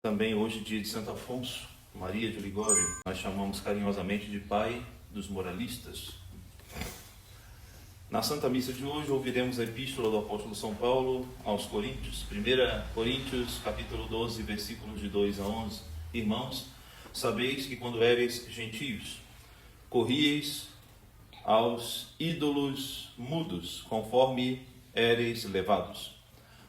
Também hoje, dia de Santo Afonso Maria de Ligório, nós chamamos carinhosamente de Pai dos Moralistas. Na Santa Missa de hoje ouviremos a Epístola do Apóstolo São Paulo aos Coríntios, 1 Coríntios, capítulo 12, versículos de 2 a 11. Irmãos, sabeis que quando éreis gentios, corrieis aos ídolos mudos, conforme éreis levados.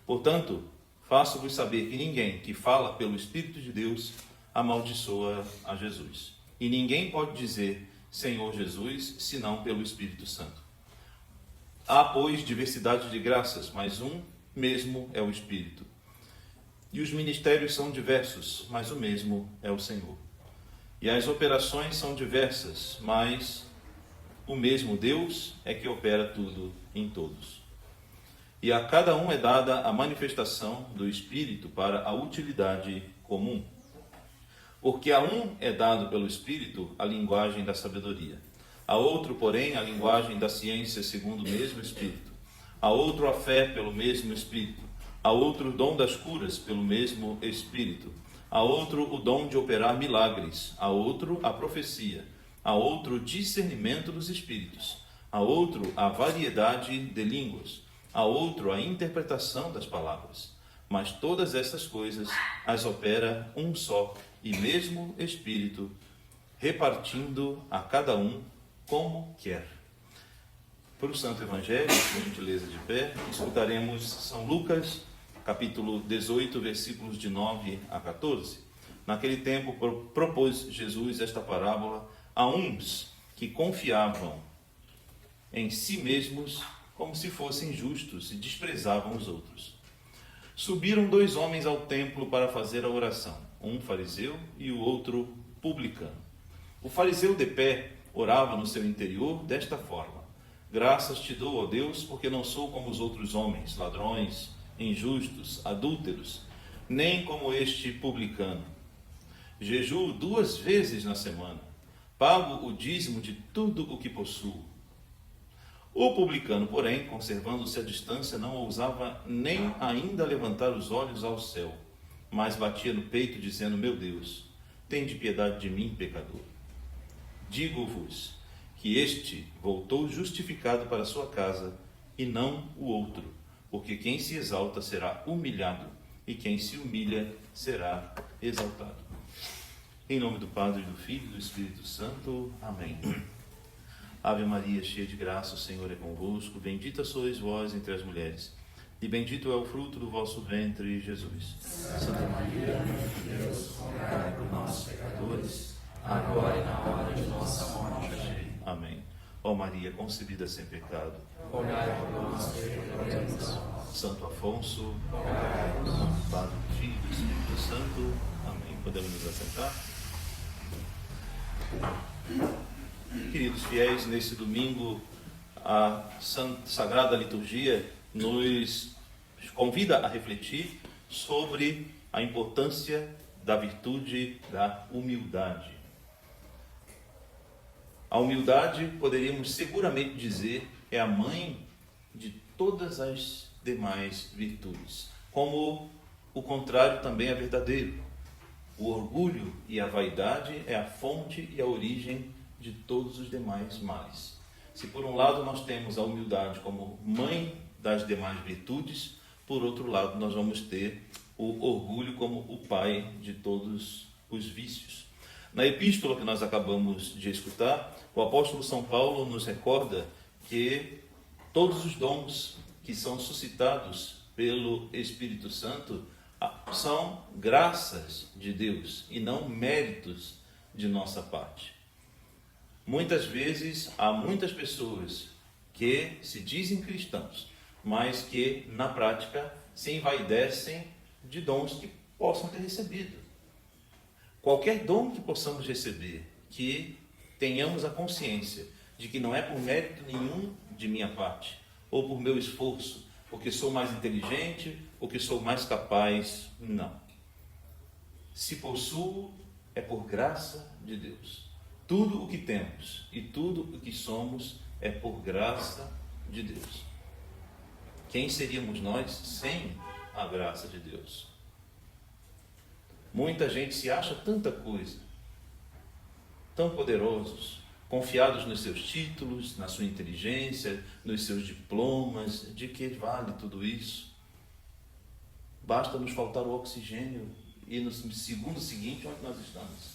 Portanto, faço-vos saber que ninguém que fala pelo Espírito de Deus amaldiçoa a Jesus. E ninguém pode dizer Senhor Jesus, senão pelo Espírito Santo. Há, pois, diversidade de graças, mas um mesmo é o Espírito. E os ministérios são diversos, mas o mesmo é o Senhor. E as operações são diversas, mas o mesmo Deus é que opera tudo em todos. E a cada um é dada a manifestação do Espírito para a utilidade comum. Porque a um é dado pelo Espírito a linguagem da sabedoria, a outro, porém, a linguagem da ciência segundo o mesmo Espírito, a outro a fé pelo mesmo Espírito, a outro o dom das curas pelo mesmo Espírito, a outro o dom de operar milagres, a outro a profecia, a outro o discernimento dos Espíritos, a outro a variedade de línguas, a outro a interpretação das palavras. Mas todas essas coisas as opera um só e mesmo Espírito, repartindo a cada um como quer. Para o Santo Evangelho, por gentileza de pé, escutaremos São Lucas, capítulo 18, versículos de 9 a 14. Naquele tempo propôs Jesus esta parábola a uns que confiavam em si mesmos como se fossem justos e desprezavam os outros. Subiram 2 homens ao templo para fazer a oração, um fariseu e o outro publicano. O fariseu de pé orava no seu interior desta forma: graças te dou, ó Deus, porque não sou como os outros homens, ladrões, injustos, adúlteros, nem como este publicano. Jejuo 2 vezes na semana, pago o dízimo de tudo o que possuo. O publicano, porém, conservando-se à distância, não ousava nem ainda levantar os olhos ao céu, mas batia no peito, dizendo: meu Deus, tende piedade de mim, pecador. Digo-vos que este voltou justificado para sua casa, e não o outro, porque quem se exalta será humilhado, e quem se humilha será exaltado. Em nome do Padre, do Filho e do Espírito Santo. Amém. Ave Maria, cheia de graça, o Senhor é convosco. Bendita sois vós entre as mulheres, e bendito é o fruto do vosso ventre, Jesus. Santa Maria, Mãe de Deus, rogai por nós, pecadores, agora e na hora de nossa morte. Amém. Ó Maria, concebida sem pecado, rogai por nós, pecadores. Santo Afonso, rogai por nós. Padre, Filho e Espírito Santo. Amém. Podemos nos assentar? Queridos fiéis, nesse domingo, a Sagrada Liturgia nos convida a refletir sobre a importância da virtude da humildade. A humildade, poderíamos seguramente dizer, é a mãe de todas as demais virtudes, como o contrário também é verdadeiro. O orgulho e a vaidade é a fonte e a origem de todos os demais males. Se por um lado nós temos a humildade como mãe das demais virtudes, por outro lado nós vamos ter o orgulho como o pai de todos os vícios. Na epístola que nós acabamos de escutar, o apóstolo São Paulo nos recorda que todos os dons que são suscitados pelo Espírito Santo são graças de Deus e não méritos de nossa parte. Muitas vezes há muitas pessoas que se dizem cristãos, mas que na prática se envaidecem de dons que possam ter recebido. Qualquer dom que possamos receber, que tenhamos a consciência de que não é por mérito nenhum de minha parte, ou por meu esforço, porque sou mais inteligente, porque sou mais capaz, não. Se possuo, é por graça de Deus. Tudo o que temos e tudo o que somos é por graça de Deus. Quem seríamos nós sem a graça de Deus? Muita gente se acha tanta coisa, tão poderosos, confiados nos seus títulos, na sua inteligência, nos seus diplomas. De que vale tudo isso? Basta nos faltar o oxigênio e no segundo seguinte onde nós estamos.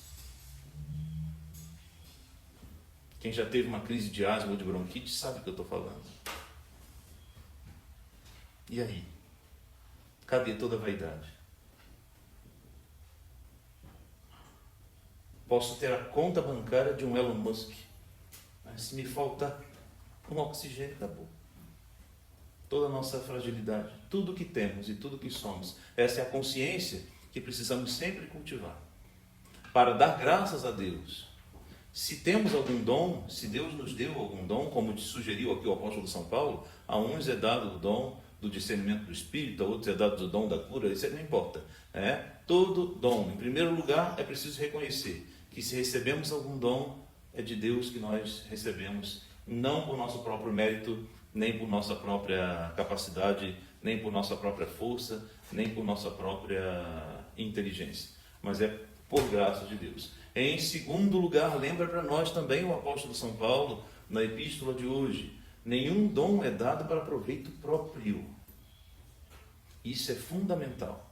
Quem já teve uma crise de asma ou de bronquite sabe o que eu estou falando. E aí? Cadê toda a vaidade? Posso ter a conta bancária de um Elon Musk, mas se me faltar um oxigênio, acabou. Toda a nossa fragilidade, tudo que temos e tudo que somos, essa é a consciência que precisamos sempre cultivar, para dar graças a Deus. Se temos algum dom, se Deus nos deu algum dom, como sugeriu aqui o apóstolo São Paulo, a uns é dado o dom do discernimento do Espírito, a outros é dado o dom da cura, isso não importa. Todo dom, em primeiro lugar, é preciso reconhecer que se recebemos algum dom, é de Deus que nós recebemos, não por nosso próprio mérito, nem por nossa própria capacidade, nem por nossa própria força, nem por nossa própria inteligência, mas é por graça de Deus. Em segundo lugar, lembra para nós também o apóstolo São Paulo, na epístola de hoje, nenhum dom é dado para proveito próprio. Isso é fundamental.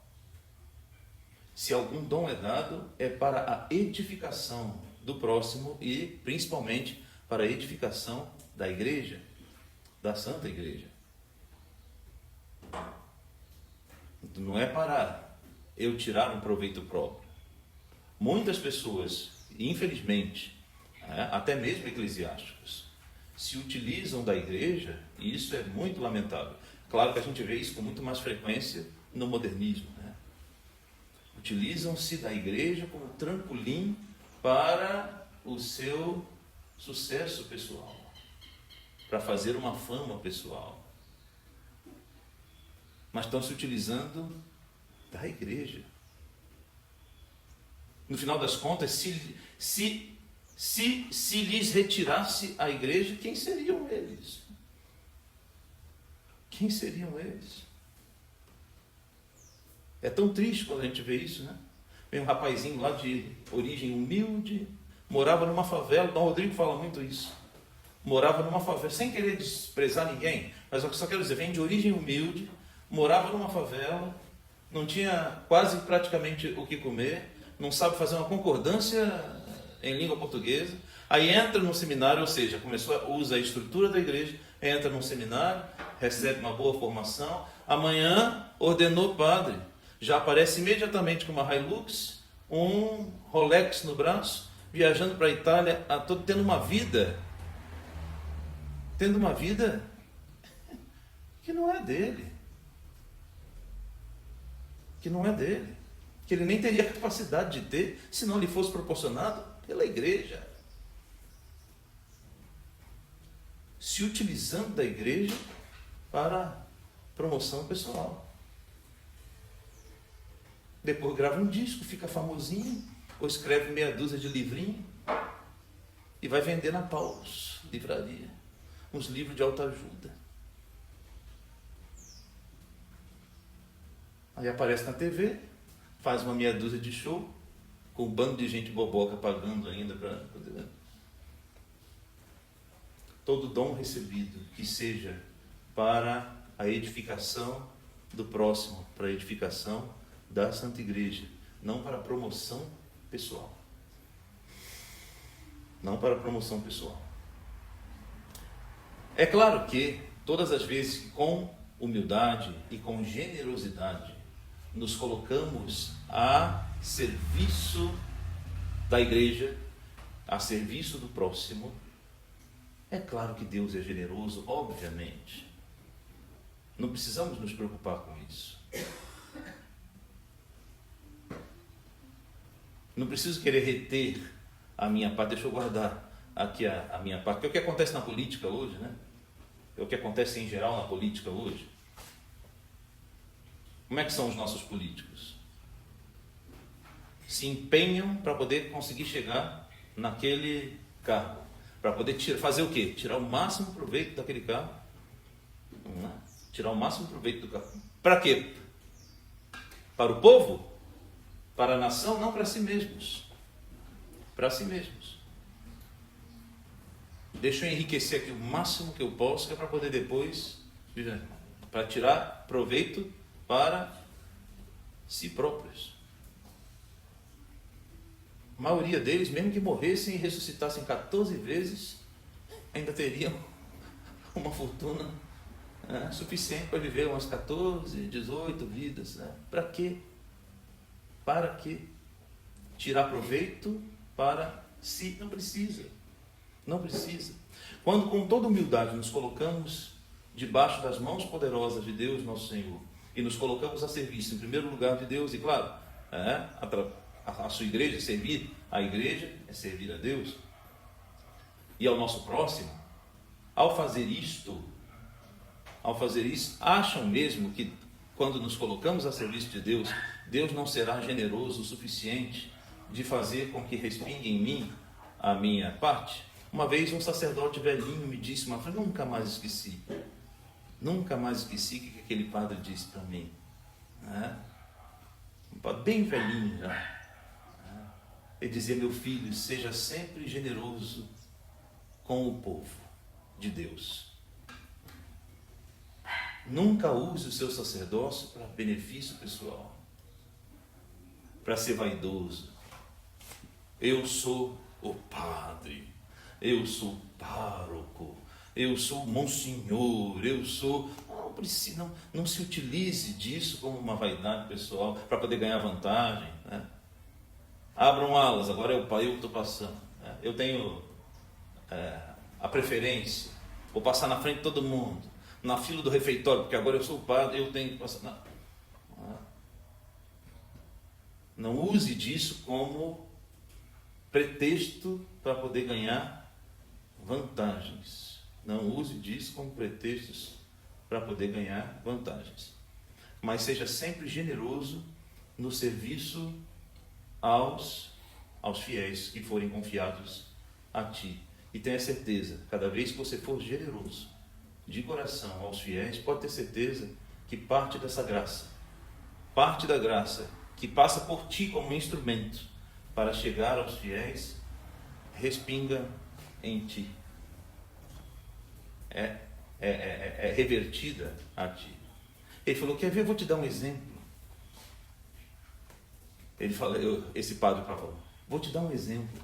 Se algum dom é dado, é para a edificação do próximo e, principalmente, para a edificação da igreja, da Santa Igreja. Não é para eu tirar um proveito próprio. Muitas pessoas, infelizmente, até mesmo eclesiásticos, se utilizam da igreja, e isso é muito lamentável. Claro que a gente vê isso com muito mais frequência no modernismo. Utilizam-se da igreja como trampolim para o seu sucesso pessoal, para fazer uma fama pessoal. Mas estão se utilizando da igreja. No final das contas, se lhes retirasse a igreja, quem seriam eles? Quem seriam eles? É tão triste quando a gente vê isso, né? Vem um rapazinho lá de origem humilde, morava numa favela, Dom Rodrigo fala muito isso. Morava numa favela, sem querer desprezar ninguém, mas eu só quero dizer, vem de origem humilde, morava numa favela, não tinha quase praticamente o que comer, não sabe fazer uma concordância em língua portuguesa, aí entra no seminário, ou seja, usa a estrutura da igreja, entra num seminário, recebe uma boa formação, amanhã ordenou padre, já aparece imediatamente com uma Hilux, um Rolex no braço, viajando para a Itália, tendo uma vida que não é dele, que ele nem teria capacidade de ter, se não lhe fosse proporcionado pela igreja. Se utilizando da igreja para promoção pessoal. Depois grava um disco, fica famosinho, ou escreve meia dúzia de livrinho e vai vender na Paulus Livraria uns livros de autoajuda. Aí aparece na TV, faz uma meia dúzia de show, com um bando de gente boboca pagando ainda para poder. Todo dom recebido que seja para a edificação do próximo, para a edificação da Santa Igreja, não para promoção pessoal. Não para promoção pessoal. É claro que todas as vezes que com humildade e com generosidade nos colocamos a serviço da igreja, a serviço do próximo, é claro que Deus é generoso, obviamente. Não precisamos nos preocupar com isso. Não preciso querer reter a minha parte, deixa eu guardar aqui a minha parte. Porque é o que acontece na política hoje, né? É o que acontece em geral na política hoje. Como é que são os nossos políticos? Se empenham para poder conseguir chegar naquele cargo. Para poder fazer o quê? Tirar o máximo proveito daquele carro. Tirar o máximo proveito do carro. Para quê? Para o povo? para a nação, não para si mesmos. Para si mesmos. Deixa eu enriquecer aqui o máximo que eu posso, que é para poder depois, para tirar proveito para si próprios. A maioria deles, mesmo que morressem e ressuscitassem 14 vezes, ainda teriam uma fortuna suficiente para viver umas 14, 18 vidas. Para quê? Para quê? Tirar proveito para si? Não precisa. Não precisa. Quando com toda humildade nos colocamos debaixo das mãos poderosas de Deus, nosso Senhor, e nos colocamos a serviço, em primeiro lugar, de Deus, e claro, a sua igreja, servir a igreja é servir a Deus e ao nosso próximo. Ao fazer isso, acham mesmo que quando nos colocamos a serviço de Deus, Deus não será generoso o suficiente de fazer com que respingue em mim a minha parte? Uma vez um sacerdote velhinho me disse uma frase, nunca mais esqueci o que aquele padre disse para mim. Um padre bem velhinho já. Ele dizia: meu filho, seja sempre generoso com o povo de Deus. Nunca use o seu sacerdócio para benefício pessoal, para ser vaidoso. Eu sou o padre, eu sou o pároco, eu sou o monsenhor, eu sou... Não se utilize disso como uma vaidade pessoal para poder ganhar vantagem. Abram alas, agora eu estou passando. Eu tenho a preferência, vou passar na frente de todo mundo, na fila do refeitório, porque agora eu sou o padre, eu tenho que passar. Não use disso como pretexto para poder ganhar vantagens. Não use disso como pretextos para poder ganhar vantagens. Mas seja sempre generoso no serviço aos fiéis que forem confiados a ti. E tenha certeza, cada vez que você for generoso de coração aos fiéis, pode ter certeza que parte dessa graça, parte da graça que passa por ti como instrumento para chegar aos fiéis, respinga em ti. É revertida a ti. Ele falou: quer ver? Eu vou te dar um exemplo. Ele falou, esse padre falou: vou te dar um exemplo.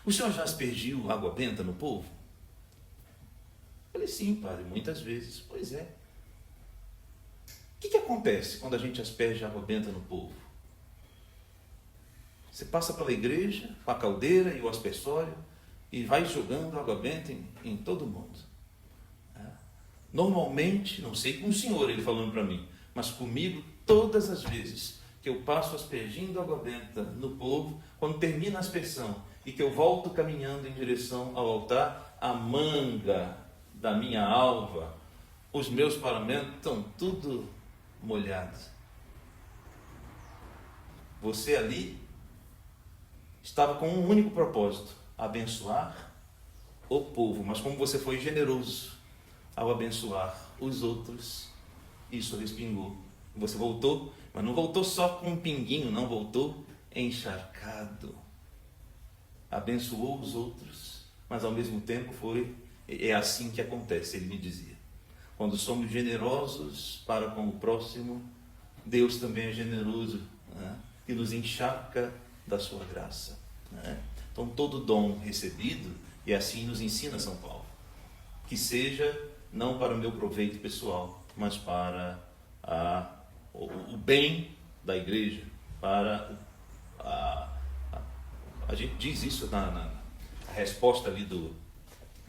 O senhor já aspergiu água benta no povo? Eu falei: sim, padre, muitas vezes. Pois é. O que acontece quando a gente asperge água benta no povo? Você passa pela igreja com a caldeira e o aspersório e vai jogando água benta em todo mundo. Normalmente, não sei com o senhor, ele falando para mim, mas comigo, todas as vezes que eu passo aspergindo água benta no povo, quando termina a aspersão e que eu volto caminhando em direção ao altar, a manga da minha alva, os meus paramentos estão tudo molhados. Você ali estava com um único propósito: abençoar o povo, mas como você foi generoso ao abençoar os outros, isso respingou. Você voltou, mas não voltou só com um pinguinho, não, voltou encharcado. Abençoou os outros, mas ao mesmo tempo é assim que acontece, ele me dizia. Quando somos generosos para com o próximo, Deus também é generoso, e nos encharca da sua graça. Então todo dom recebido, e assim nos ensina São Paulo, que seja não para o meu proveito pessoal, mas para o bem da igreja, para a gente diz isso na resposta ali do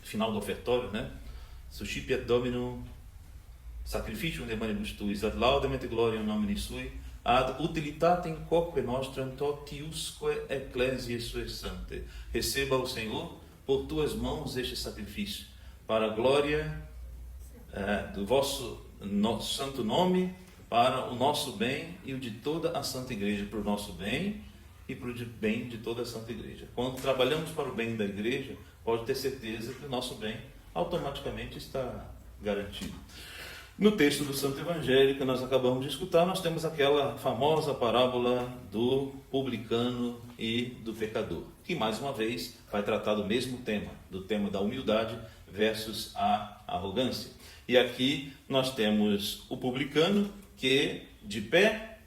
final do ofertório, Suscipiat Dominum sacrificium de manibus tuis, ad laudem et gloriam nomini sui, ad utilitatem quoque nostram totiusque ecclesiae sue sante. Receba o Senhor por tuas mãos este sacrifício, para a glória do vosso santo nome, para o nosso bem e o de toda a Santa Igreja, para o nosso bem e para o bem de toda a Santa Igreja. Quando trabalhamos para o bem da Igreja, pode ter certeza que o nosso bem automaticamente está garantido. No texto do Santo Evangelho que nós acabamos de escutar, nós temos aquela famosa parábola do publicano e do pecador, que mais uma vez vai tratar do mesmo tema, do tema da humildade versus a arrogância. E aqui nós temos o publicano que, de pé,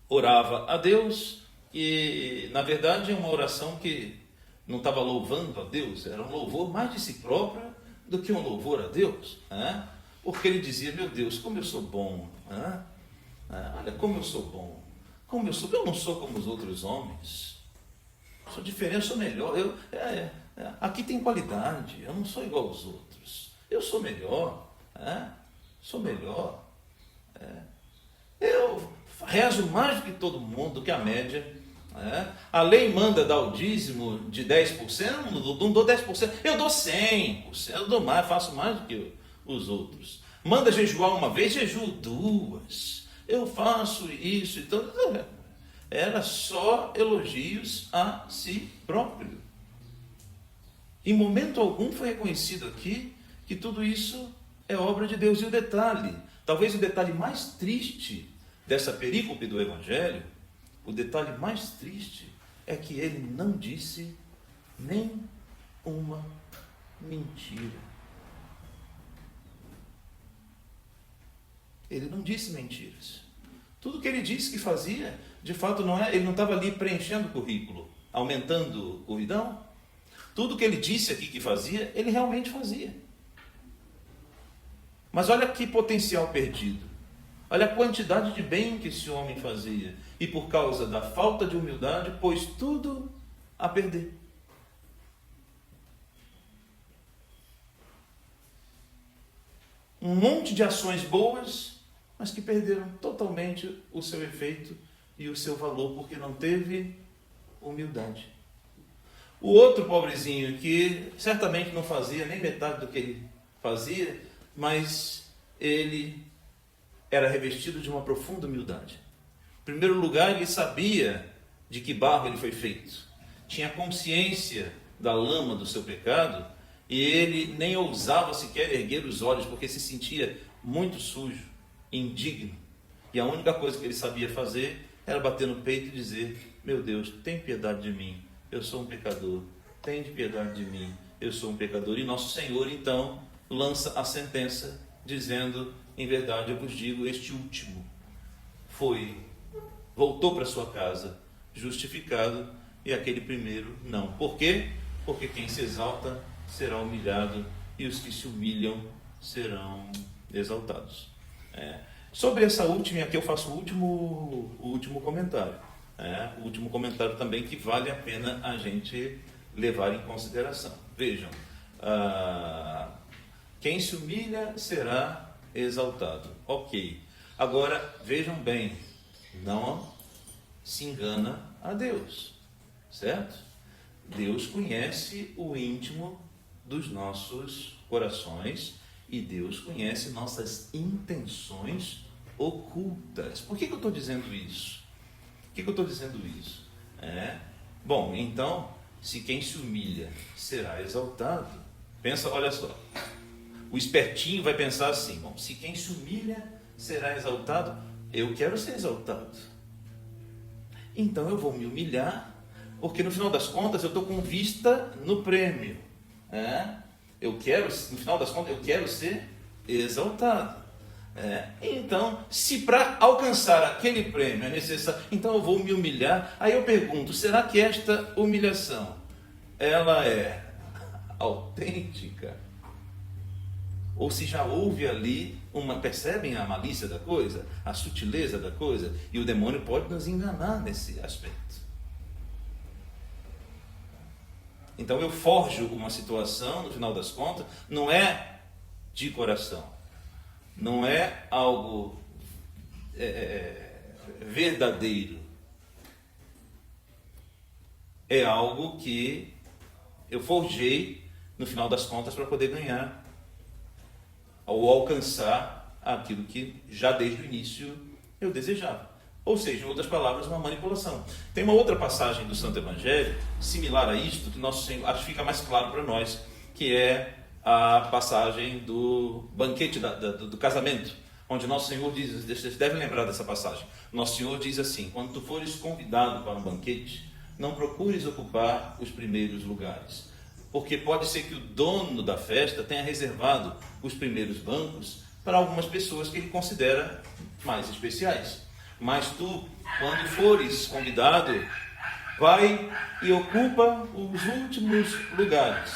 orava a Deus, e na verdade é uma oração que não estava louvando a Deus, era um louvor mais de si próprio do que um louvor a Deus, né? Porque ele dizia: meu Deus, como eu sou bom, né? Olha como eu sou bom, como eu não sou como os outros homens, sou diferente, eu sou melhor, aqui tem qualidade, eu não sou igual aos outros, eu sou melhor, sou melhor, eu rezo mais do que todo mundo, do que a média. A lei manda dar o dízimo de 10%, eu não dou 10%, eu dou 100%, eu dou mais, faço mais do que os outros. Manda jejuar uma vez, jejuo duas, eu faço isso. Então, era só elogios a si próprio. Em momento algum foi reconhecido aqui que tudo isso é obra de Deus. E o detalhe, talvez o detalhe mais triste dessa perícope do Evangelho, o detalhe mais triste é que ele não disse nem uma mentira. Ele não disse mentiras. Tudo que ele disse que fazia, de fato ele não estava ali preenchendo o currículo, aumentando o cuidão. Tudo que ele disse aqui que fazia, ele realmente fazia. Mas olha que potencial perdido. Olha a quantidade de bem que esse homem fazia. E por causa da falta de humildade, pôs tudo a perder. Um monte de ações boas, mas que perderam totalmente o seu efeito e o seu valor, porque não teve humildade. O outro pobrezinho, que certamente não fazia nem metade do que ele fazia, mas ele era revestido de uma profunda humildade. Em primeiro lugar, ele sabia de que barro ele foi feito, tinha consciência da lama do seu pecado, e ele nem ousava sequer erguer os olhos, porque se sentia muito sujo, indigno. E a única coisa que ele sabia fazer era bater no peito e dizer: meu Deus, tem piedade de mim, eu sou um pecador, tem piedade de mim, eu sou um pecador. E nosso Senhor então lança a sentença, dizendo: em verdade eu vos digo, este último voltou para sua casa justificado, e aquele primeiro não. Por quê? Porque quem se exalta será humilhado, e os que se humilham serão exaltados. Sobre essa última, aqui eu faço o último comentário. O último comentário também que vale a pena a gente levar em consideração. Vejam, quem se humilha será exaltado. Ok. Agora, vejam bem, não se engana a Deus, certo? Deus conhece o íntimo dos nossos corações e Deus conhece nossas intenções ocultas. Por que eu estou dizendo isso? Bom, então, se quem se humilha será exaltado, pensa, olha só, o espertinho vai pensar assim: bom, se quem se humilha será exaltado, eu quero ser exaltado, então eu vou me humilhar, porque no final das contas eu estou com vista no prêmio. No final das contas eu quero ser exaltado. Então, se para alcançar aquele prêmio é necessário, então eu vou me humilhar. Aí eu pergunto: será que esta humilhação ela é autêntica? Ou se já houve ali percebem a malícia da coisa, a sutileza da coisa, e o demônio pode nos enganar nesse aspecto. Então eu forjo uma situação, no final das contas, não é de coração, não é algo verdadeiro, é algo que eu forjei, no final das contas, para poder ganhar ou alcançar aquilo que já desde o início eu desejava. Ou seja, em outras palavras, uma manipulação. Tem uma outra passagem do Santo Evangelho, similar a isto, que nosso Senhor, acho que fica mais claro para nós, que é a passagem do banquete do casamento, onde Nosso Senhor diz, vocês devem lembrar dessa passagem, Nosso Senhor diz assim: quando tu fores convidado para um banquete, não procures ocupar os primeiros lugares, porque pode ser que o dono da festa tenha reservado os primeiros bancos para algumas pessoas que ele considera mais especiais. Mas tu, quando fores convidado, vai e ocupa os últimos lugares,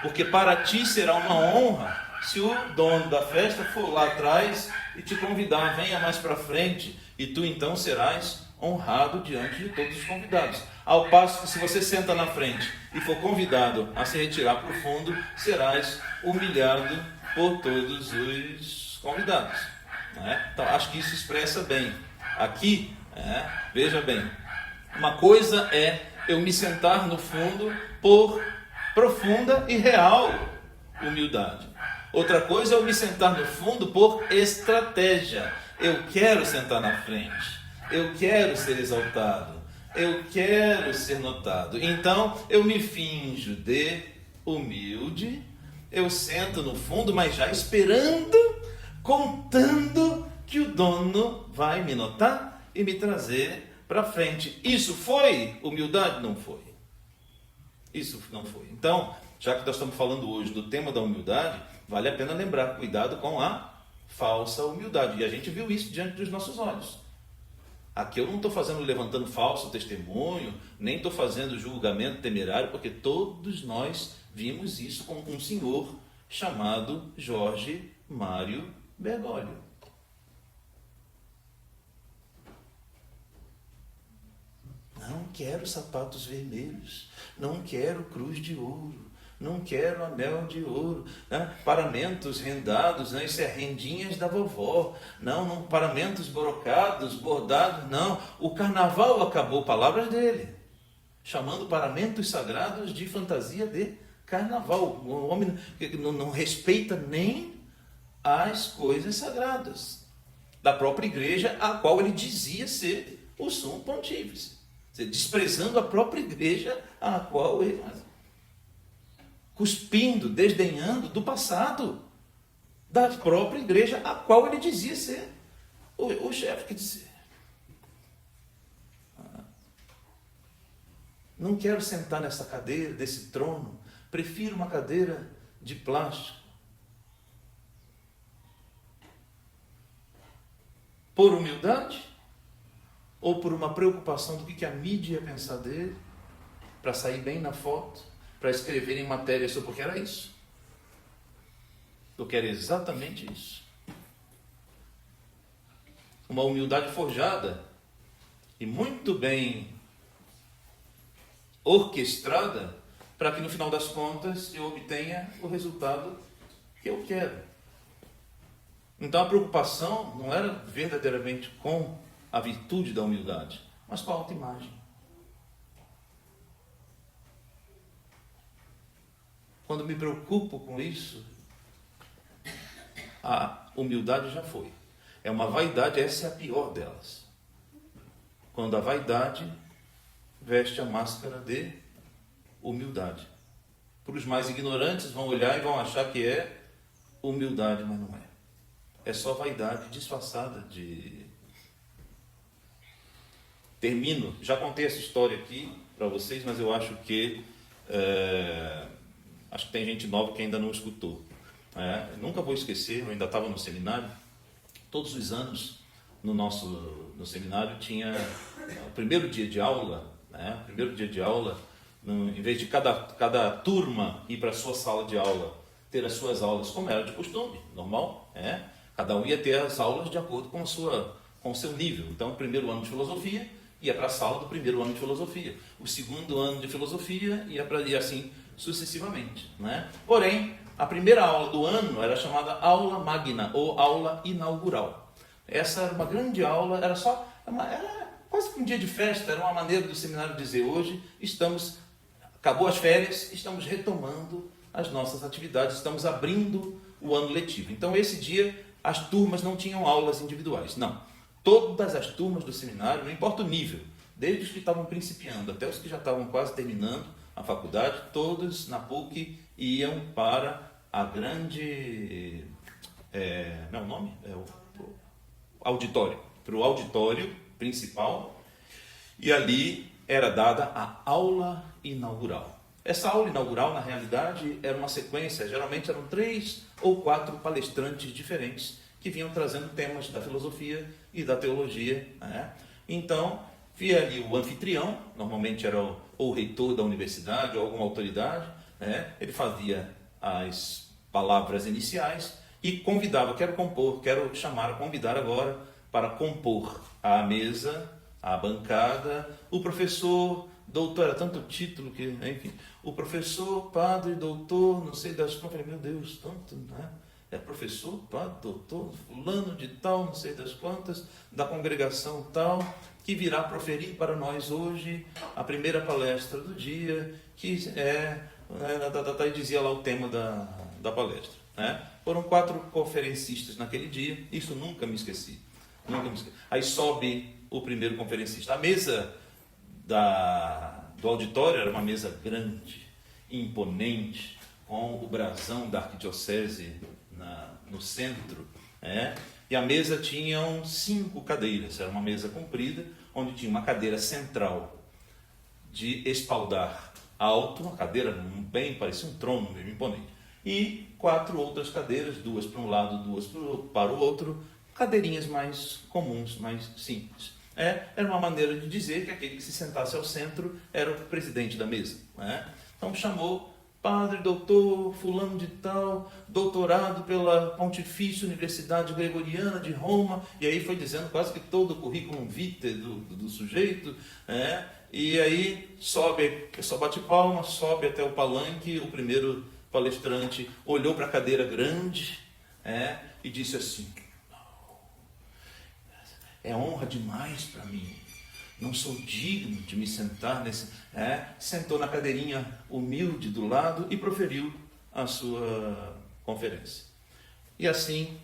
porque para ti será uma honra se o dono da festa for lá atrás e te convidar, venha mais para frente, e tu então serás honrado diante de todos os convidados. Ao passo que se você senta na frente e for convidado a se retirar para o fundo, serás humilhado por todos os convidados. Então acho que isso expressa bem. Aqui, veja bem, uma coisa é eu me sentar no fundo por profunda e real humildade. Outra coisa é eu me sentar no fundo por estratégia. Eu quero sentar na frente. Eu quero ser exaltado. Eu quero ser notado. Então eu me finjo de humilde. Eu sento no fundo, mas já esperando, contando que o dono vai me notar e me trazer para frente. Isso foi humildade? Não foi. Isso não foi. Então, já que nós estamos falando hoje do tema da humildade, vale a pena lembrar, cuidado com a falsa humildade. E a gente viu isso diante dos nossos olhos. Aqui eu não estou levantando falso testemunho, nem estou fazendo julgamento temerário, porque todos nós vimos isso com um senhor chamado Jorge Mário Bergoglio. Não quero sapatos vermelhos, não quero cruz de ouro, não quero anel de ouro, paramentos rendados, isso é rendinhas da vovó, não, paramentos brocados, bordados, não. O carnaval acabou, palavras dele, chamando paramentos sagrados de fantasia de carnaval. O homem não respeita nem as coisas sagradas da própria igreja, a qual ele dizia ser o sumo pontífice, desprezando a própria igreja a qual ele... cuspindo, desdenhando do passado da própria igreja a qual ele dizia ser o chefe. Que dizia: não quero sentar nessa cadeira, desse trono, prefiro uma cadeira de plástico. Por humildade ou por uma preocupação do que a mídia ia pensar dele, para sair bem na foto, para escrever em matéria sobre o que era isso. Eu quero exatamente isso. Uma humildade forjada e muito bem orquestrada para que no final das contas eu obtenha o resultado que eu quero. Então a preocupação não era verdadeiramente com a virtude da humildade, mas com a autoimagem. Quando me preocupo com isso, a humildade já foi. É uma vaidade, essa é a pior delas. Quando a vaidade veste a máscara de humildade. Para os mais ignorantes vão olhar e vão achar que é humildade, mas não é. É só vaidade disfarçada de... Termino. Já contei essa história aqui para vocês, mas eu acho que... Acho que tem gente nova que ainda não escutou. Nunca vou esquecer, eu ainda estava no seminário. Todos os anos, no seminário, tinha o primeiro dia de aula. Em vez de cada turma ir para a sua sala de aula, ter as suas aulas, como era de costume, normal. Cada um ia ter as aulas de acordo com o seu nível. Então, o primeiro ano de filosofia ia para a sala do primeiro ano de filosofia. O segundo ano de filosofia ia assim sucessivamente. Porém, a primeira aula do ano era chamada aula magna ou aula inaugural. Essa era uma grande aula, era quase que um dia de festa, era uma maneira do seminário dizer: hoje acabou as férias, estamos retomando as nossas atividades, estamos abrindo o ano letivo. Então esse dia as turmas não tinham aulas individuais, não. Todas as turmas do seminário, não importa o nível, desde os que estavam principiando até os que já estavam quase terminando a faculdade, todos na PUC iam para a grande... não é o nome? É o auditório. Para o auditório principal. E ali era dada a aula inaugural. Essa aula inaugural, na realidade, era uma sequência. Geralmente eram 3 ou 4 palestrantes diferentes que vinham trazendo temas da filosofia e da teologia, né? Então, via ali o anfitrião, normalmente era ou o reitor da universidade ou alguma autoridade, né? Ele fazia as palavras iniciais e convidava, quero convidar agora para compor a mesa, a bancada, o professor, doutor, era tanto título que, enfim, o professor, padre, doutor, não sei das quantas, meu Deus, tanto, né? É professor, padre, doutor, fulano de tal, não sei das quantas, da congregação tal, que virá proferir para nós hoje a primeira palestra do dia, que e dizia lá o tema da palestra, né? Foram 4 conferencistas naquele dia, isso nunca me esqueci. Aí sobe o primeiro conferencista. A mesa do auditório era uma mesa grande, imponente, com o brasão da arquidiocese no centro, né? E a mesa tinha 5 cadeiras, era uma mesa comprida, onde tinha uma cadeira central de espaldar alto, uma cadeira bem, parecia um trono mesmo, imponente, e 4 outras cadeiras, 2 para um lado, 2 para o outro, cadeirinhas mais comuns, mais simples. Era uma maneira de dizer que aquele que se sentasse ao centro era o presidente da mesa, né? Então chamou padre, doutor, fulano de tal, doutorado pela Pontifícia Universidade Gregoriana de Roma, e aí foi dizendo quase que todo o currículo vitae do sujeito, né? E aí só bate palma, sobe até o palanque, o primeiro palestrante olhou para a cadeira grande, e disse assim: é honra demais para mim, não sou digno de me sentar nesse... Sentou na cadeirinha humilde do lado e proferiu a sua conferência. E assim,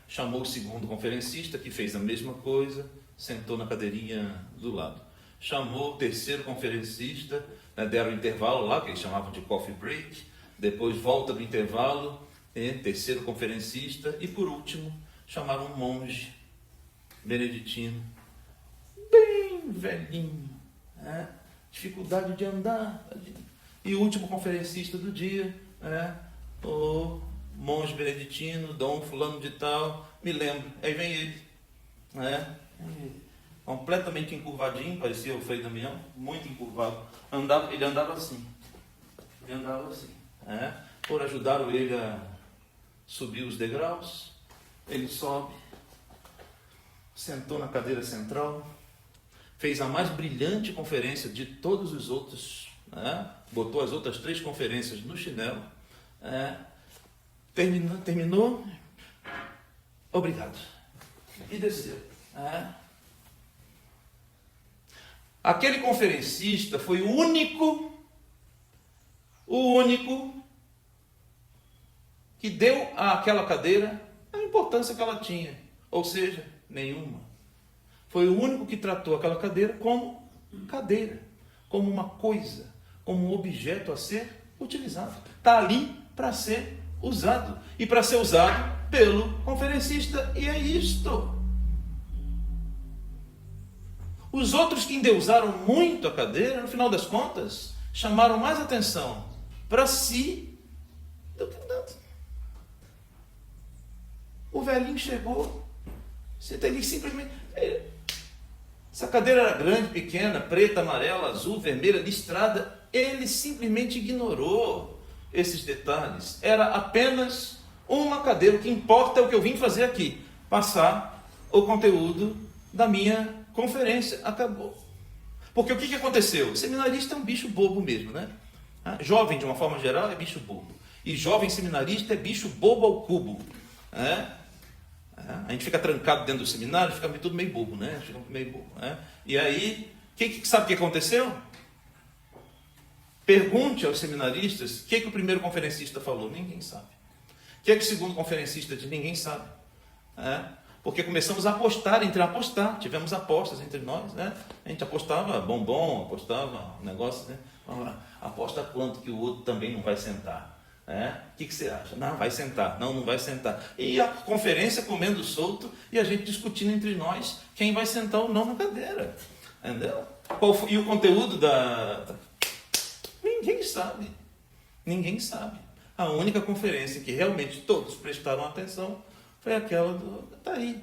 chamou o segundo conferencista, que fez a mesma coisa, sentou na cadeirinha do lado. Chamou o terceiro conferencista, deram um intervalo lá, que eles chamavam de coffee break, depois volta do intervalo, terceiro conferencista, e por último, chamaram um monge beneditino, bem velhinho, dificuldade de andar. E o último conferencista do dia, o monge beneditino, Dom fulano de tal, me lembro, aí vem ele, completamente encurvadinho, parecia o Frei Damião, muito encurvado, ele andava assim, por ajudaram ele a subir os degraus, ele sobe, sentou na cadeira central, fez a mais brilhante conferência de todos os outros, botou as outras 3 conferências no chinelo, terminou, obrigado, e desceu. Aquele conferencista foi o único que deu àquela cadeira a importância que ela tinha, ou seja, nenhuma. Foi o único que tratou aquela cadeira, como uma coisa, como um objeto a ser utilizado. Está ali para ser usado. E para ser usado pelo conferencista. E é isto. Os outros que endeusaram muito a cadeira, no final das contas, chamaram mais atenção para si do que nada. O velhinho chegou, ele simplesmente... Essa cadeira era grande, pequena, preta, amarela, azul, vermelha, listrada. Ele simplesmente ignorou esses detalhes. Era apenas uma cadeira. O que importa é o que eu vim fazer aqui. Passar o conteúdo da minha conferência. Acabou. Porque o que aconteceu? O seminarista é um bicho bobo mesmo, né? Jovem, de uma forma geral, é bicho bobo. E jovem seminarista é bicho bobo ao cubo. A gente fica trancado dentro do seminário, fica tudo meio bobo, né? E aí, sabe o que aconteceu? Pergunte aos seminaristas o que o primeiro conferencista falou. Ninguém sabe. O que o segundo conferencista disse? Ninguém sabe. Porque começamos a apostar, tivemos apostas entre nós, né? A gente apostava bombom, apostava um negócio, né? Aposta quanto que o outro também não vai sentar. O que você acha? Não, vai sentar. Não, não vai sentar. E a conferência comendo solto e a gente discutindo entre nós quem vai sentar ou não na cadeira. Entendeu? E o conteúdo Ninguém sabe. Ninguém sabe. A única conferência que realmente todos prestaram atenção foi aquela tá aí.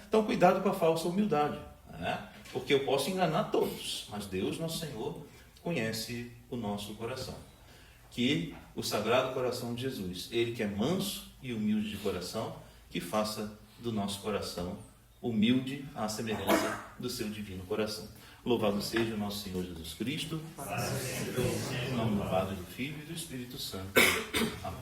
Então, cuidado com a falsa humildade. Porque eu posso enganar todos, mas Deus, nosso Senhor, conhece o nosso coração. Que o Sagrado Coração de Jesus, Ele que é manso e humilde de coração, que faça do nosso coração humilde à semelhança do seu divino coração. Louvado seja o nosso Senhor Jesus Cristo, em nome do Pai, do Filho e do Espírito Santo. Amém.